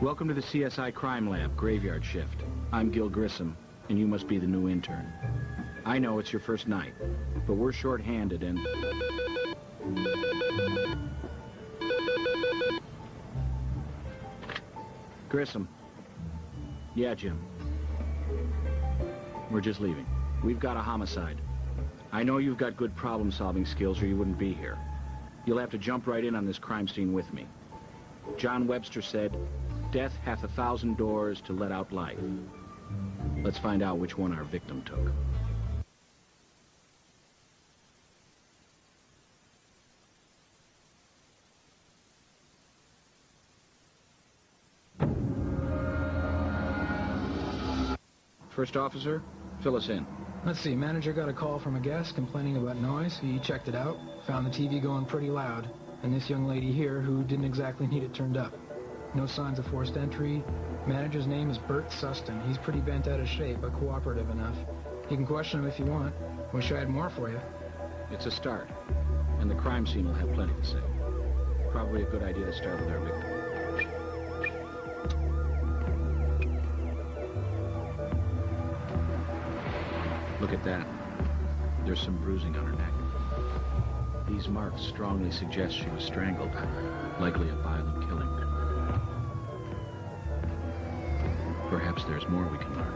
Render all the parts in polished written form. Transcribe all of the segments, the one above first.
Welcome to the CSI Crime Lab, Graveyard Shift. I'm Gil Grissom, and you must be the new intern. I know it's your first night, but we're short-handed and... Grissom. Yeah, Jim. We're just leaving. We've got a homicide. I know you've got good problem-solving skills or you wouldn't be here. You'll have to jump right in on this crime scene with me. John Webster said, "Death hath 1,000 doors to let out life." Let's find out which one our victim took. First officer, fill us in. Let's see, manager got a call from a guest complaining about noise. He checked it out, found the TV going pretty loud, and this young lady here who didn't exactly need it turned up. No signs of forced entry. Manager's name is Bert Sustin. He's pretty bent out of shape, but cooperative enough. You can question him if you want. Wish I had more for you. It's a start, and the crime scene will have plenty to say. Probably a good idea to start with our victim. Look at that. There's some bruising on her neck. These marks strongly suggest she was strangled, likely a violent killing. Perhaps there's more we can learn.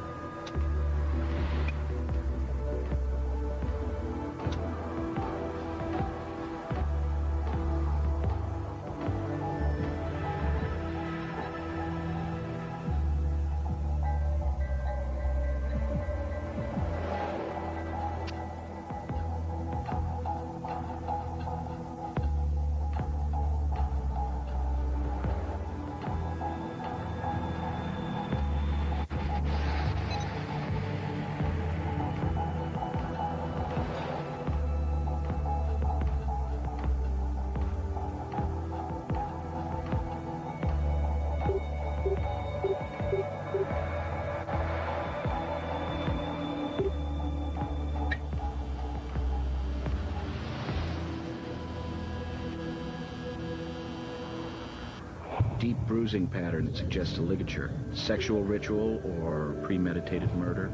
Deep bruising pattern that suggests a ligature. Sexual ritual or premeditated murder.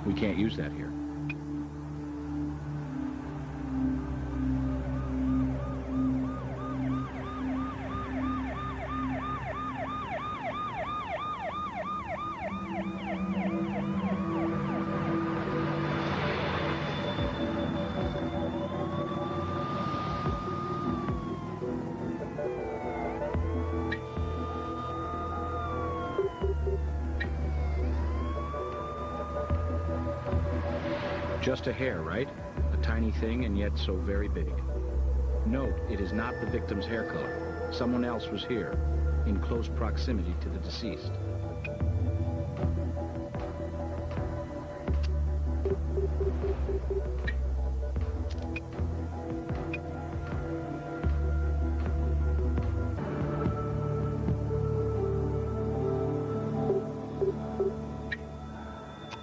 We can't use that here. Just a hair, right? A tiny thing and yet so very big. Note, it is not the victim's hair color. Someone else was here, in close proximity to the deceased.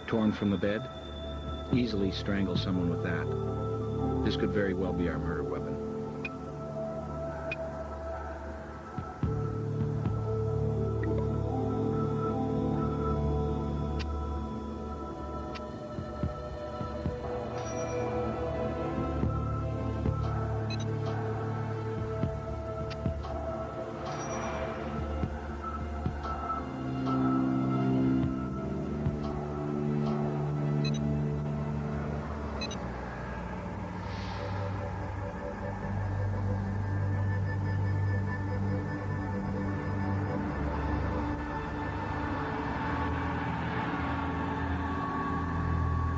Torn from the bed? Easily strangle someone with that. This could very well be our murder weapon.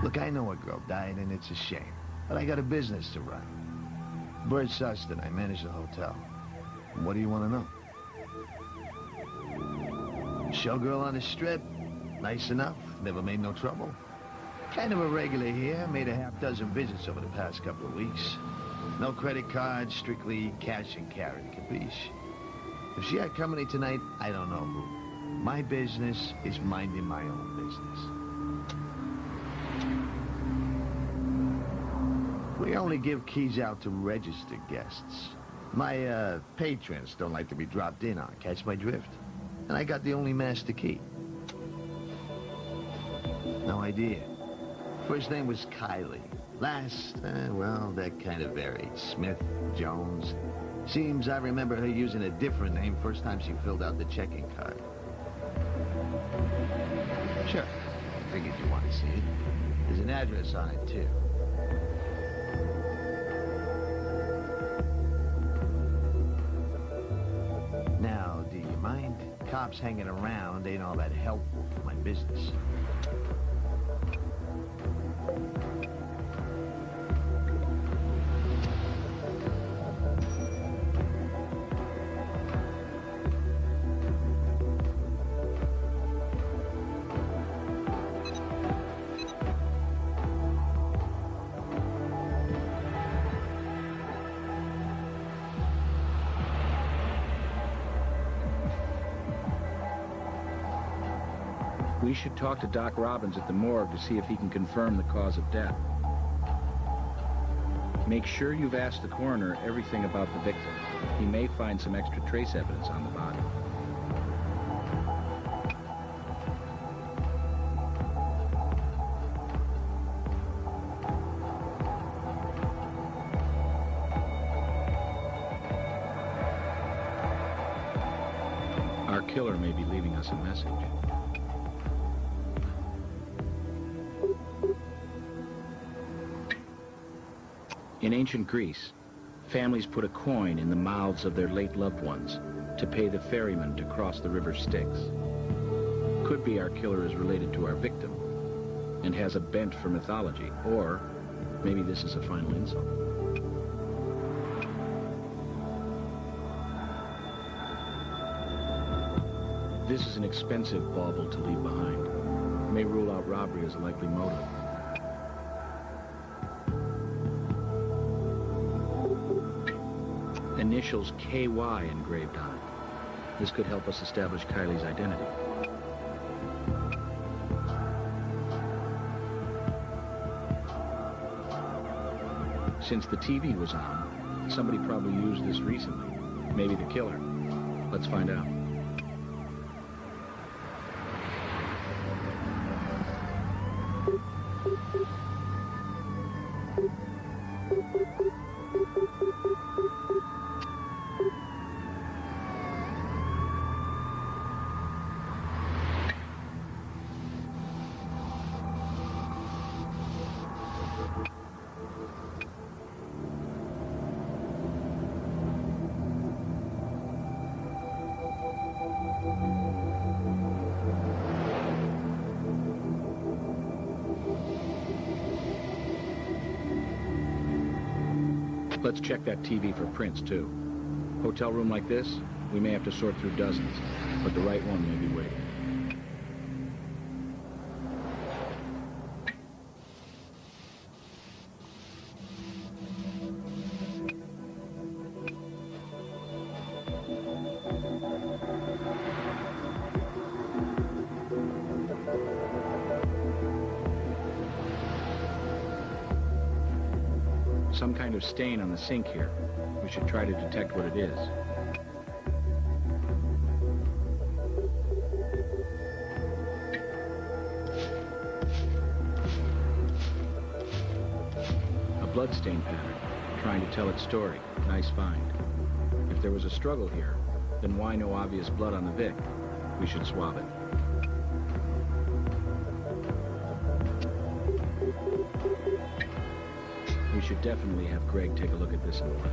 Look, I know a girl died, and it's a shame. But I got a business to run. Bert Sustin, I manage the hotel. What do you want to know? Showgirl on the strip. Nice enough. Never made no trouble. Kind of a regular here. Made a half-dozen visits over the past couple of weeks. No credit cards, strictly cash and carry. Capiche? If she had company tonight, I don't know who. My business is minding my own business. We only give keys out to registered guests. My, patrons don't like to be dropped in on, catch my drift? And I got the only master key. No idea. First name was Kylie. Last, well, that kind of varied. Smith, Jones. Seems I remember her using a different name first time she filled out the checking card. Sure. I figured you want to see it. There's an address on it, too. Now, do you mind? Cops hanging around ain't all that helpful for my business. We should talk to Doc Robbins at the morgue to see if he can confirm the cause of death. Make sure you've asked the coroner everything about the victim. He may find some extra trace evidence on the body. Our killer may be leaving us a message. In ancient Greece, families put a coin in the mouths of their late loved ones to pay the ferryman to cross the river Styx. Could be our killer is related to our victim and has a bent for mythology, or maybe this is a final insult. This is an expensive bauble to leave behind. May rule out robbery as a likely motive. Initials KY engraved on it. This could help us establish Kylie's identity. Since the TV was on, somebody probably used this recently. Maybe the killer. Let's find out. Let's check that TV for prints, too. Hotel room like this, we may have to sort through dozens, but the right one may be waiting. Some kind of stain on the sink here. We should try to detect what it is. A bloodstain pattern, trying to tell its story. Nice find. If there was a struggle here, then why no obvious blood on the Vic? We should swab it. We should definitely have Greg take a look at this in the lab.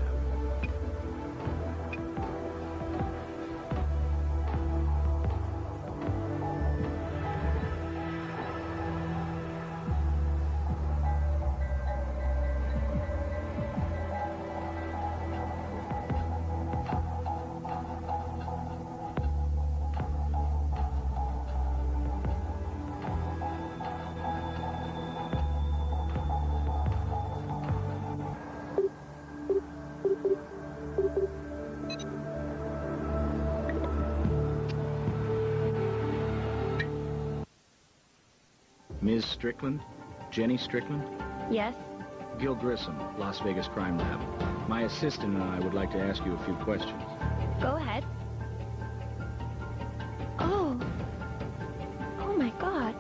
Ms. Strickland? Jenny Strickland? Yes? Gil Grissom, Las Vegas Crime Lab. My assistant and I would like to ask you a few questions. Go ahead. Oh. Oh my God.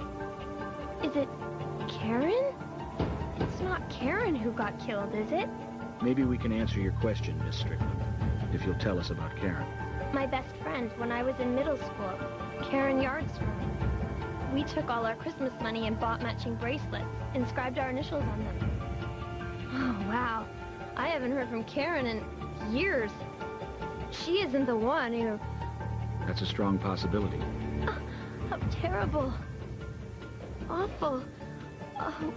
Is it Karen? It's not Karen who got killed, is it? Maybe we can answer your question, Miss Strickland, if you'll tell us about Karen. My best friend when I was in middle school, Karen Yardstrom. We took all our Christmas money and bought matching bracelets, inscribed our initials on them. Oh, wow. I haven't heard from Karen in years. She isn't the one who... That's a strong possibility. Oh, how terrible. Awful. Oh,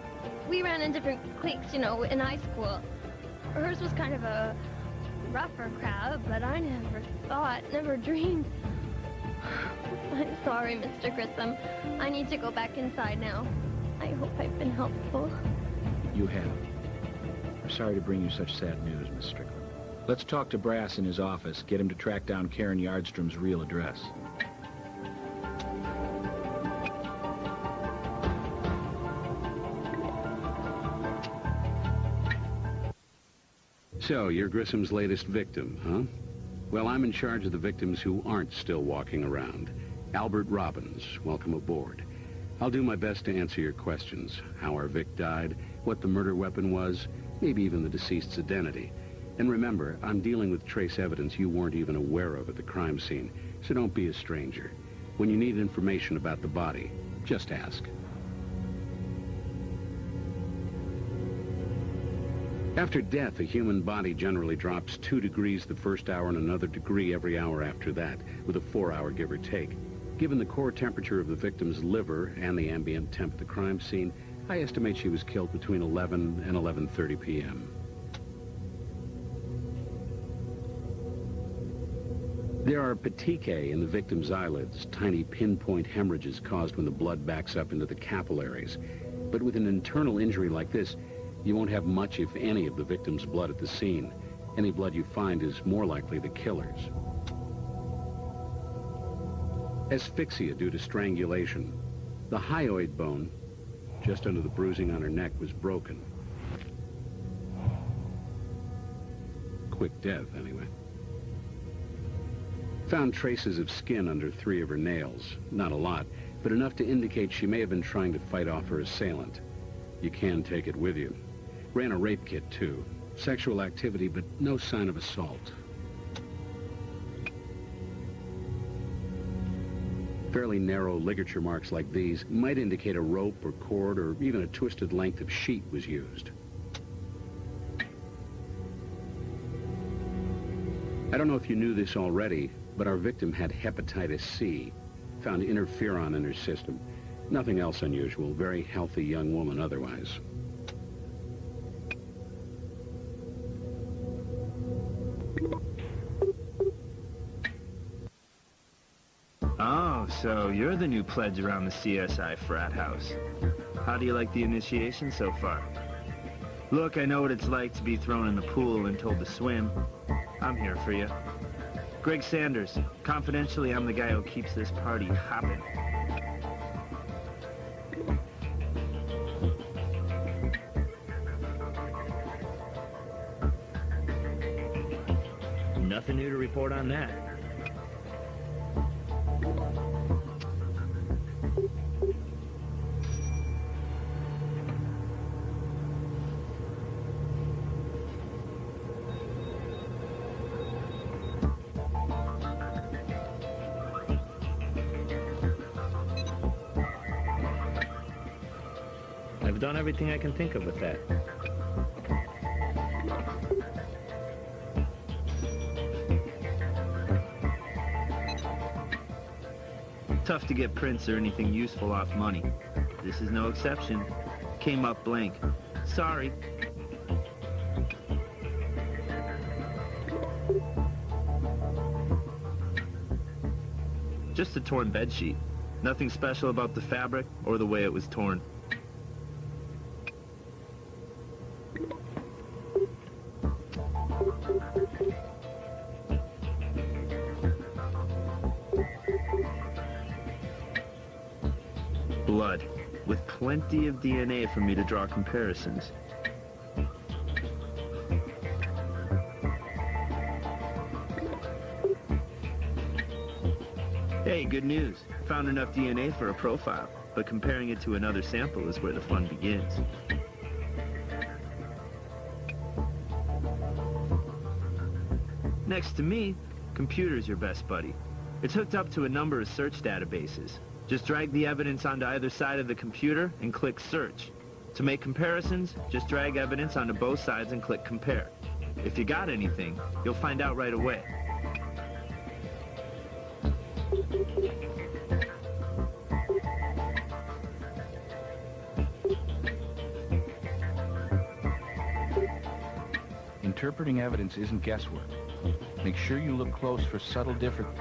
we ran in different cliques, you know, in high school. Hers was kind of a rougher crowd, but I never dreamed. I'm sorry, Mr. Grissom. I need to go back inside now. I hope I've been helpful. You have. I'm sorry to bring you such sad news, Miss Strickland. Let's talk to Brass in his office, get him to track down Karen Yardstrom's real address. So, you're Grissom's latest victim, huh? Well, I'm in charge of the victims who aren't still walking around. Albert Robbins, welcome aboard. I'll do my best to answer your questions. How our Vic died, what the murder weapon was, maybe even the deceased's identity. And remember, I'm dealing with trace evidence you weren't even aware of at the crime scene, so don't be a stranger. When you need information about the body, just ask. After death, a human body generally drops 2 degrees the first hour and another degree every hour after that, with a 4-hour give or take. Given the core temperature of the victim's liver and the ambient temp at the crime scene, I estimate she was killed between 11 and 11:30 p.m. There are petechiae in the victim's eyelids, tiny pinpoint hemorrhages caused when the blood backs up into the capillaries. But with an internal injury like this, you won't have much, if any, of the victim's blood at the scene. Any blood you find is more likely the killer's. Asphyxia due to strangulation. The hyoid bone, just under the bruising on her neck, was broken. Quick death, anyway. Found traces of skin under 3 of her nails. Not a lot, but enough to indicate she may have been trying to fight off her assailant. You can take it with you. Ran a rape kit, too. Sexual activity, but no sign of assault. Fairly narrow ligature marks like these might indicate a rope or cord or even a twisted length of sheet was used. I don't know if you knew this already, but our victim had hepatitis C. Found interferon in her system. Nothing else unusual. Very healthy young woman otherwise. Oh, so you're the new pledge around the CSI frat house. How do you like the initiation so far? Look, I know what it's like to be thrown in the pool and told to swim. I'm here for you. Greg Sanders. Confidentially, I'm the guy who keeps this party hopping. Nothing new to report on that. I've done everything I can think of with that. Tough to get prints or anything useful off money. This is no exception. Came up blank. Sorry. Just a torn bedsheet. Nothing special about the fabric or the way it was torn. Blood. with plenty of DNA for me to draw comparisons. Hey, good news. Found enough DNA for a profile, but comparing it to another sample is where the fun begins. Next to me, computer's your best buddy. It's hooked up to a number of search databases. Just drag the evidence onto either side of the computer and click search. To make comparisons, just drag evidence onto both sides and click compare. If you got anything, you'll find out right away. Interpreting evidence isn't guesswork. Make sure you look close for subtle difference.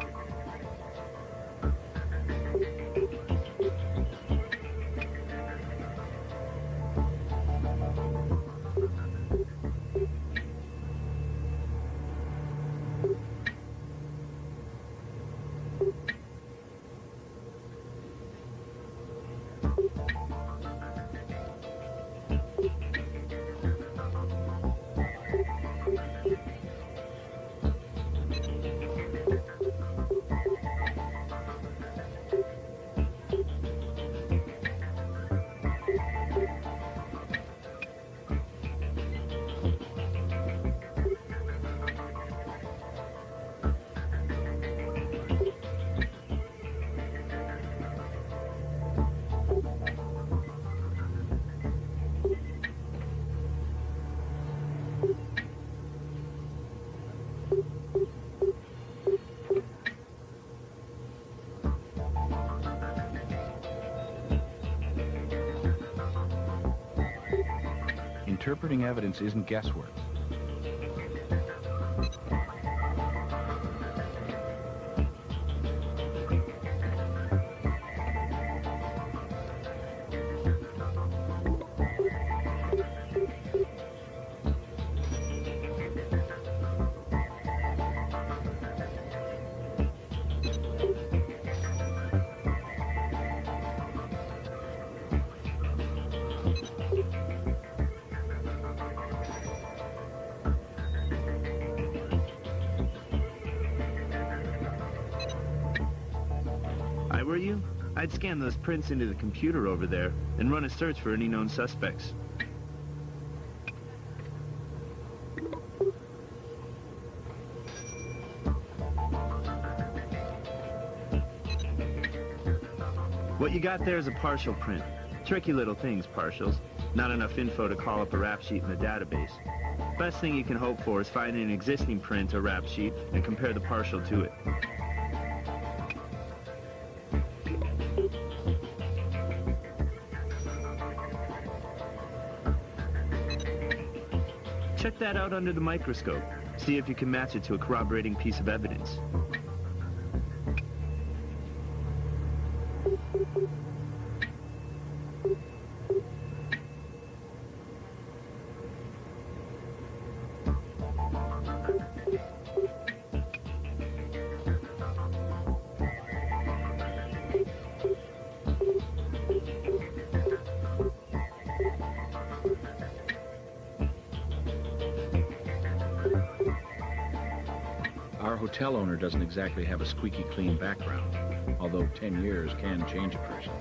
Interpreting evidence isn't guesswork. I were you, I'd scan those prints into the computer over there and run a search for any known suspects. What you got there is a partial print. Tricky little things, partials. Not enough info to call up a rap sheet in the database. Best thing you can hope for is finding an existing print or rap sheet and compare the partial to it. Check that out under the microscope. See if you can match it to a corroborating piece of evidence. Our hotel owner doesn't exactly have a squeaky clean background, although 10 years can change a person.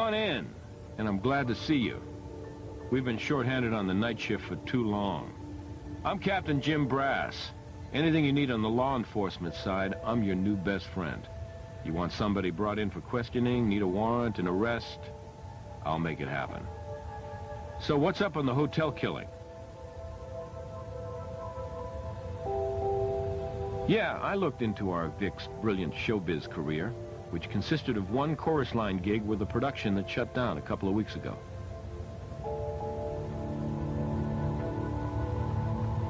on in, and I'm glad to see you. We've been shorthanded on the night shift for too long. I'm Captain Jim Brass. Anything you need on the law enforcement side, I'm your new best friend. You want somebody brought in for questioning, need a warrant, an arrest? I'll make it happen. So what's up on the hotel killing? Yeah, I looked into our Vic's brilliant showbiz career, which consisted of one chorus line gig with a production that shut down a couple of weeks ago.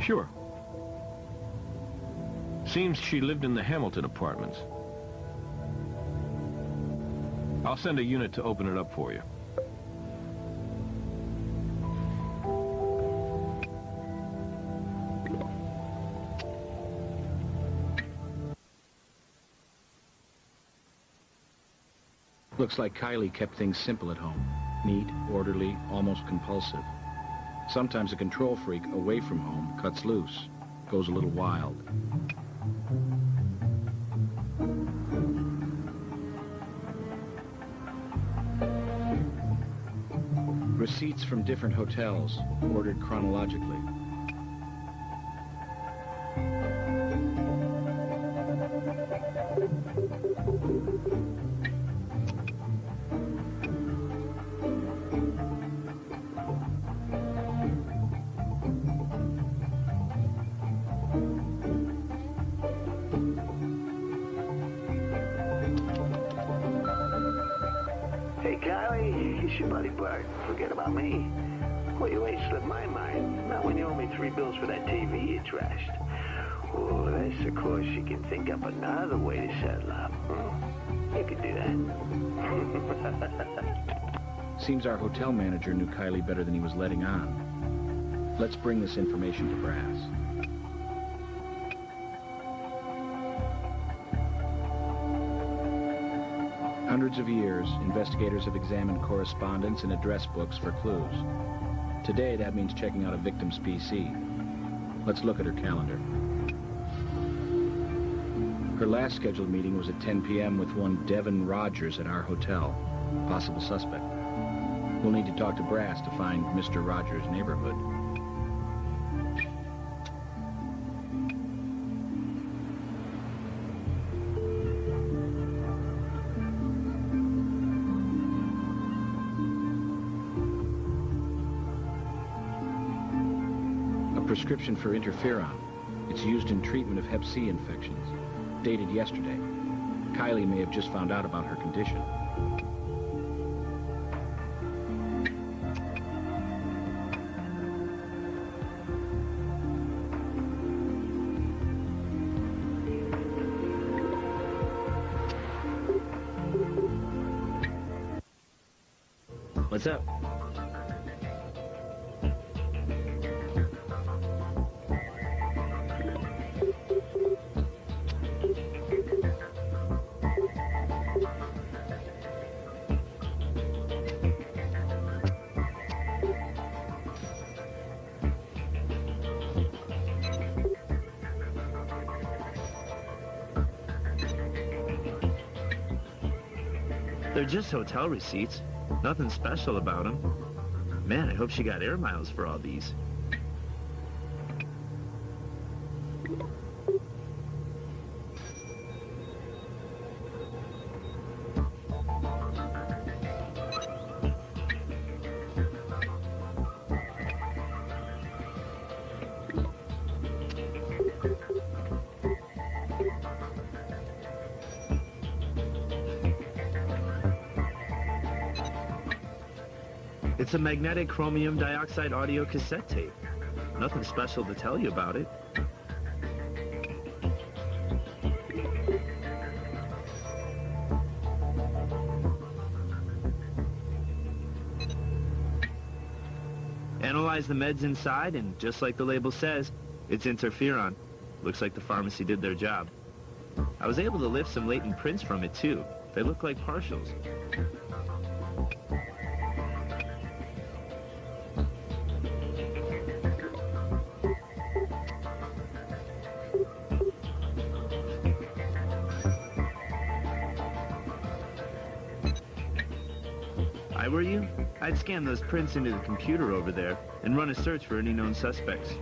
Sure. Seems she lived in the Hamilton apartments. I'll send a unit to open it up for you. Looks like Kylie kept things simple at home. Neat, orderly, almost compulsive. Sometimes a control freak away from home cuts loose, goes a little wild. Receipts from different hotels, ordered chronologically. Hey, Kylie, it's your buddy Bart. Forget about me. Well, you ain't slipped my mind. Not when you owe me 3 bills for that TV you trashed. Oh, that's of course you can think up another way to settle up. You could do that. Seems our hotel manager knew Kylie better than he was letting on. Let's bring this information to Brass. Hundreds of years, investigators have examined correspondence and address books for clues. Today, that means checking out a victim's PC. Let's look at her calendar. Her last scheduled meeting was at 10 p.m. with one Devin Rogers at our hotel, possible suspect. We'll need to talk to Brass to find Mr. Rogers' neighborhood. Prescription for interferon. It's used in treatment of Hep C infections. Dated yesterday. Kylie may have just found out about her condition. What's up? They're just hotel receipts. Nothing special about them. Man, I hope she got air miles for all these. It's a magnetic chromium dioxide audio cassette tape. Nothing special to tell you about it. Analyze the meds inside, and just like the label says, it's interferon. Looks like the pharmacy did their job. I was able to lift some latent prints from it, too. They look like partials. I were you, I'd scan those prints into the computer over there and run a search for any known suspects.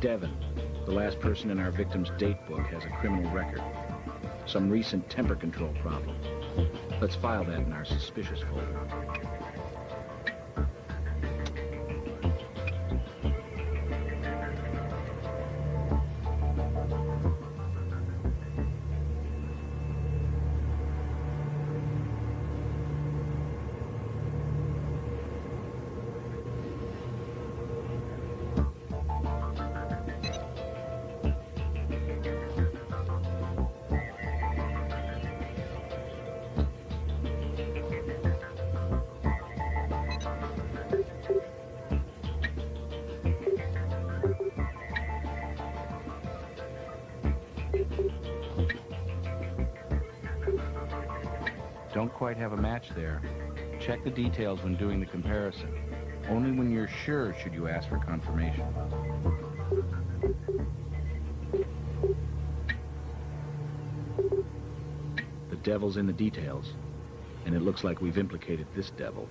Devon, the last person in our victim's date book, has a criminal record. Some recent temper control problem. Let's file that in our suspicious folder. Don't quite have a match there. Check the details when doing the comparison. Only when you're sure should you ask for confirmation. The devil's in the details, and it looks like we've implicated this devil.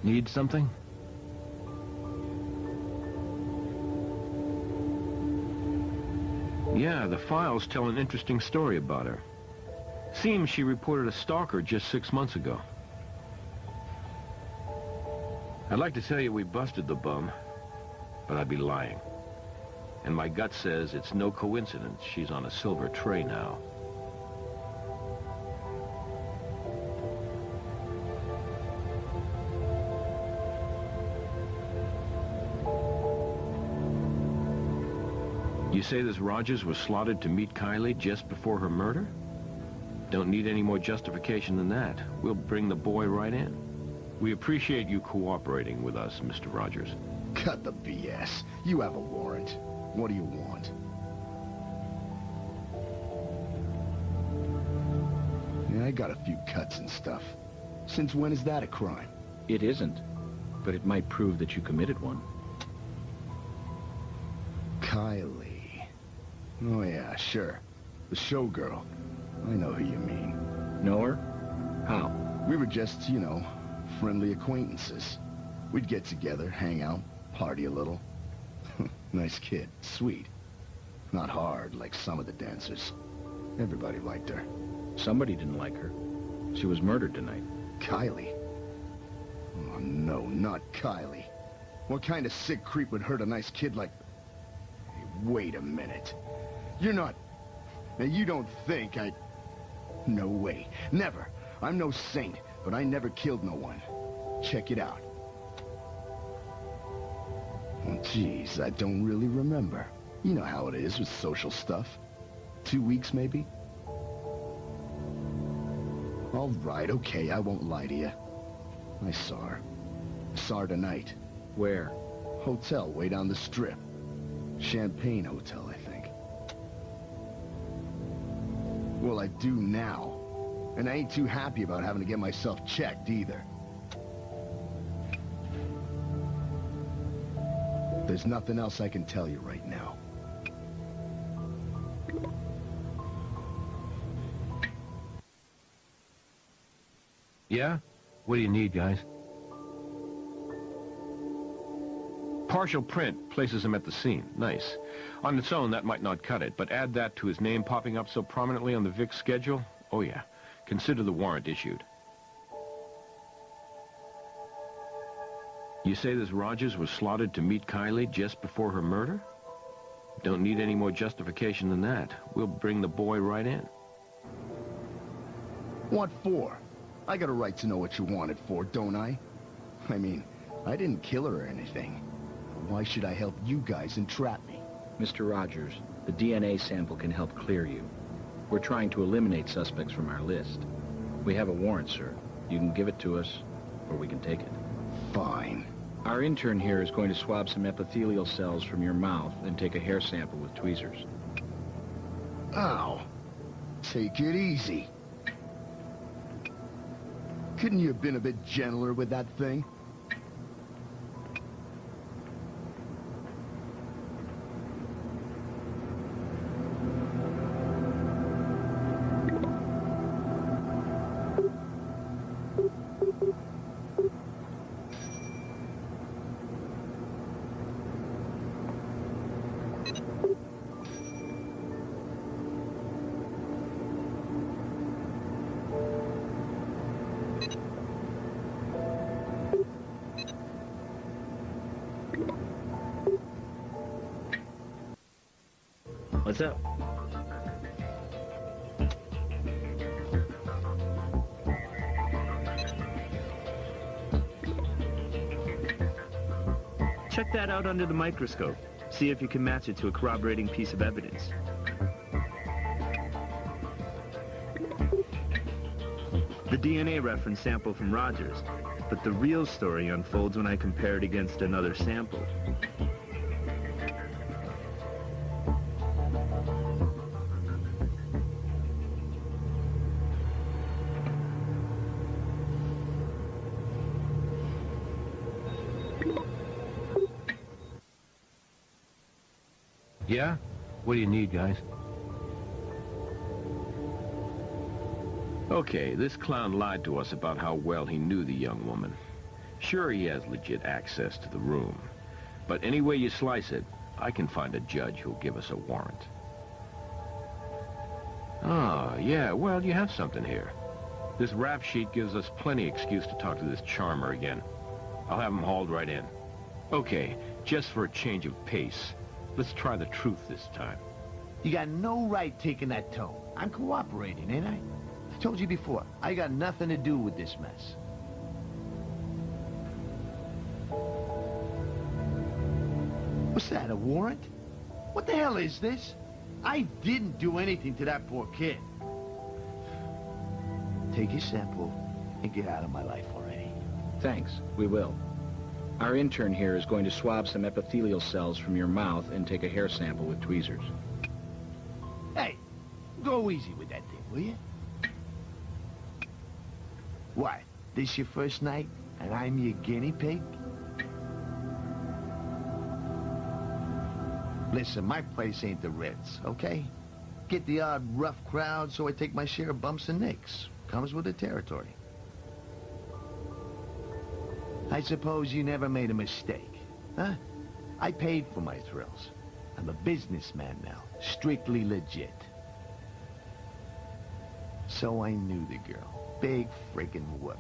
Need something? Yeah, the files tell an interesting story about her. Seems she reported a stalker just 6 months ago. I'd like to tell you we busted the bum, but I'd be lying. And my gut says it's no coincidence she's on a silver tray now. You say this Rogers was slotted to meet Kylie just before her murder? Don't need any more justification than that. We'll bring the boy right in. We appreciate you cooperating with us, Mr. Rogers. Cut the BS. You have a warrant. What do you want? Yeah, I got a few cuts and stuff. Since when is that a crime? It isn't, but it might prove that you committed one. Kylie. Oh yeah, sure. The showgirl. I know who you mean. Know her? How? We were just, you know, friendly acquaintances. We'd get together, hang out, party a little. Nice kid. Sweet. Not hard like some of the dancers. Everybody liked her. Somebody didn't like her. She was murdered tonight. Kylie? Oh no, not Kylie. What kind of sick creep would hurt a nice kid like... Hey, wait a minute. You're not... Now, you don't think I... No way. Never. I'm no saint, but I never killed no one. Check it out. Oh, geez, I don't really remember. You know how it is with social stuff. 2 weeks, maybe? All right, okay, I won't lie to you. I saw her. Saw her tonight. Where? Hotel way down the strip. Champagne Hotel, I think. Well, I do now. And I ain't too happy about having to get myself checked either. There's nothing else I can tell you right now. Yeah? What do you need, guys? Partial print places him at the scene. Nice. On its own, that might not cut it, but add that to his name popping up so prominently on the VIC schedule. Oh, yeah. Consider the warrant issued. You say this Rogers was slaughtered to meet Kylie just before her murder? Don't need any more justification than that. We'll bring the boy right in. What for? I got a right to know what you want it for, don't I? I mean, I didn't kill her or anything. Why should I help you guys entrap me? Mr. Rogers, the DNA sample can help clear you. We're trying to eliminate suspects from our list. We have a warrant, sir. You can give it to us, or we can take it. Fine. Our intern here is going to swab some epithelial cells from your mouth and take a hair sample with tweezers. Ow. Take it easy. Couldn't you have been a bit gentler with that thing? What's up? Check that out under the microscope. See if you can match it to a corroborating piece of evidence. The DNA reference sample from Rogers, but the real story unfolds when I compare it against another sample. Yeah? What do you need, guys? Okay, this clown lied to us about how well he knew the young woman. Sure, he has legit access to the room. But any way you slice it, I can find a judge who'll give us a warrant. Ah, yeah, well, you have something here. This rap sheet gives us plenty excuse to talk to this charmer again. I'll have him hauled right in. Okay, just for a change of pace, let's try the truth this time. You got no right taking that tone. I'm cooperating, ain't I? I told you before, I got nothing to do with this mess. What's that, a warrant? What the hell is this? I didn't do anything to that poor kid. Take your sample and get out of my life already. Thanks, we will. Our intern here is going to swab some epithelial cells from your mouth and take a hair sample with tweezers. Hey, go easy with that thing, will you? What, this your first night and I'm your guinea pig? Listen, my place ain't the Ritz, okay? Get the odd rough crowd, so I take my share of bumps and nicks. Comes with the territory. I suppose you never made a mistake, huh? I paid for my thrills. I'm a businessman now, strictly legit. So I knew the girl. Big friggin' whoop.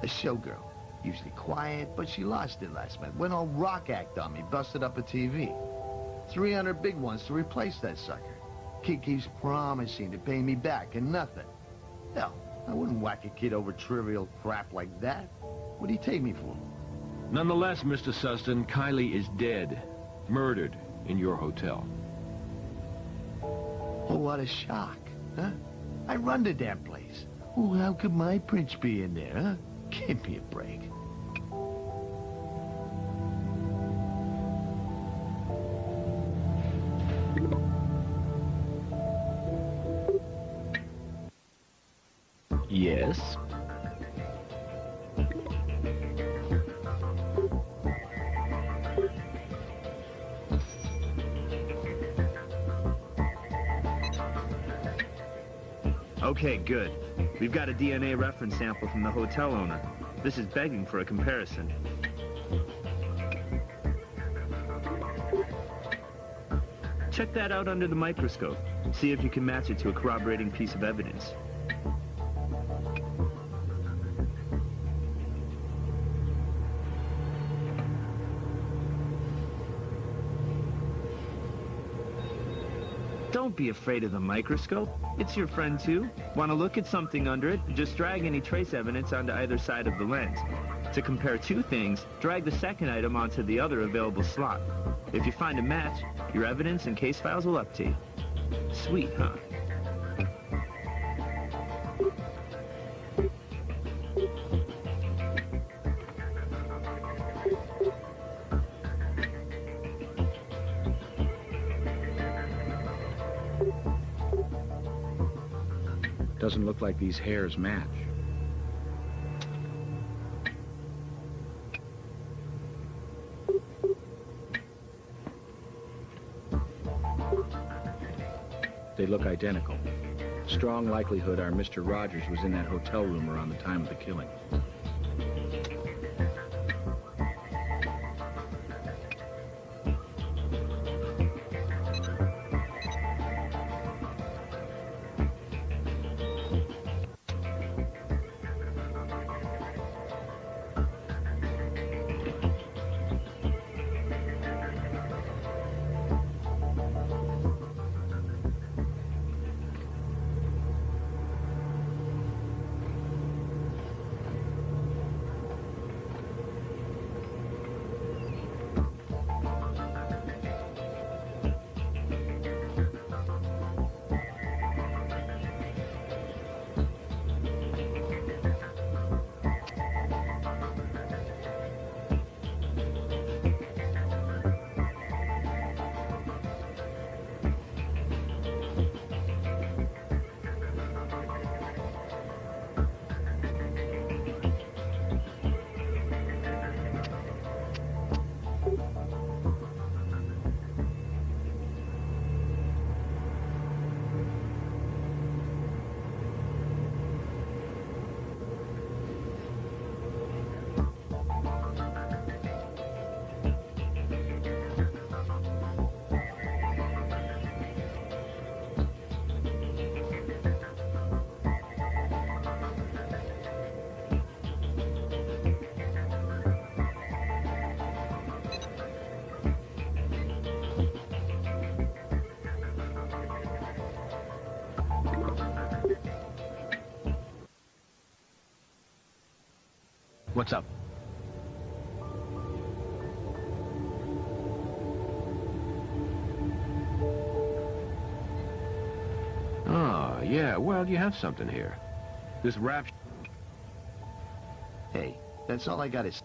A showgirl. Usually quiet, but she lost it last night. Went all rock act on me, busted up a TV. 300 big ones to replace that sucker. Kid keeps promising to pay me back and nothing. Hell, I wouldn't whack a kid over trivial crap like that. What'd he take me for? Nonetheless, Mr. Sustin, Kylie is dead. Murdered in your hotel. Oh, what a shock, huh? I run the damn place. Oh, how could my prince be in there, huh? Give me a break. Yes? Okay, good. We've got a DNA reference sample from the hotel owner. This is begging for a comparison. Check that out under the microscope. See if you can match it to a corroborating piece of evidence. Don't be afraid of the microscope. It's your friend too. Want to look at something under it? Just drag any trace evidence onto either side of the lens. To compare two things, drag the second item onto the other available slot. If you find a match, your evidence and case files will update. Sweet, huh? Doesn't look like these hairs match. They look identical. Strong likelihood our Mr. Rogers was in that hotel room around the time of the killing. What's up? Oh, yeah, well, you have something here. This rap... Hey, that's all I got is...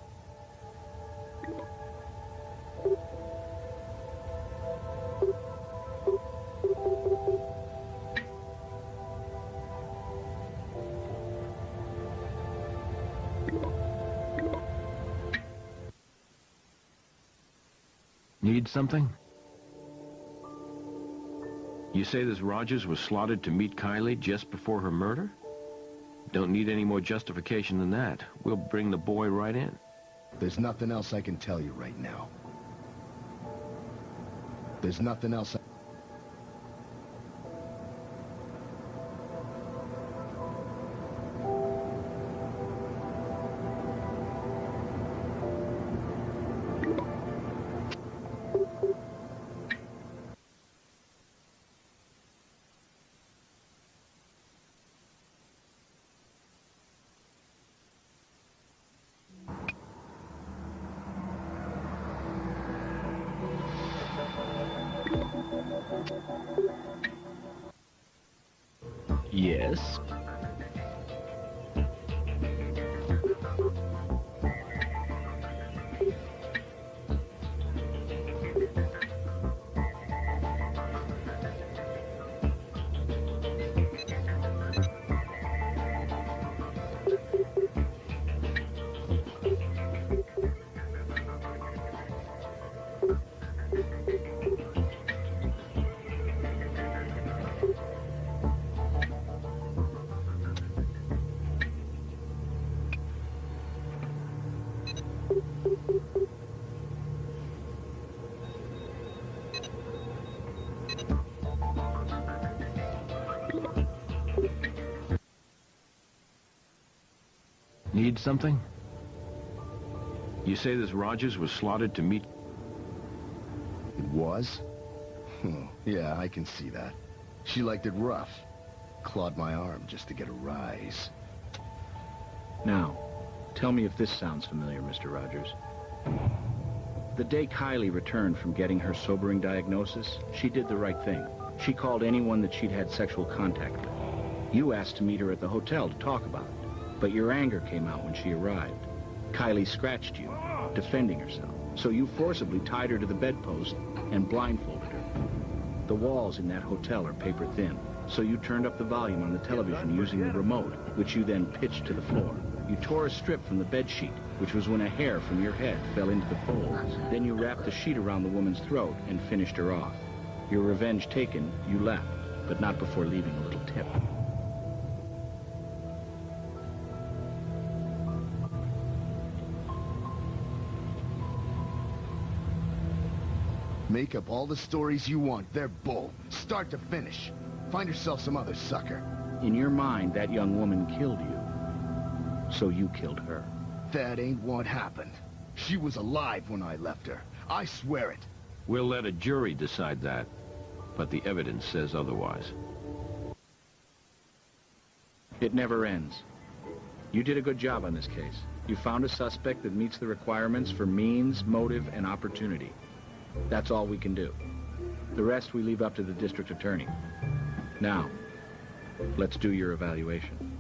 Need something? You say this Rogers was slotted to meet Kylie just before her murder? Don't need any more justification than that. We'll bring the boy right in. There's nothing else I can tell you right now. There's nothing else. Yes? Need something? You say this Rogers was slotted to meet... It was? Yeah, I can see that. She liked it rough. Clawed my arm just to get a rise. Now, tell me if this sounds familiar, Mr. Rogers. The day Kylie returned from getting her sobering diagnosis, she did the right thing. She called anyone that she'd had sexual contact with. You asked to meet her at the hotel to talk about it, but your anger came out when she arrived. Kylie scratched you, defending herself, so you forcibly tied her to the bedpost and blindfolded her. The walls in that hotel are paper thin, so you turned up the volume on the television using the remote, which you then pitched to the floor. You tore a strip from the bed sheet, which was when a hair from your head fell into the folds. Then you wrapped the sheet around the woman's throat and finished her off. Your revenge taken, you left, but not before leaving a little tip. Make up all the stories you want. They're bull. Start to finish. Find yourself some other sucker. In your mind, that young woman killed you. So you killed her. That ain't what happened. She was alive when I left her. I swear it. We'll let a jury decide that, but the evidence says otherwise. It never ends. You did a good job on this case. You found a suspect that meets the requirements for means, motive, and opportunity. That's all we can do. The rest we leave up to the district attorney. Now, let's do your evaluation.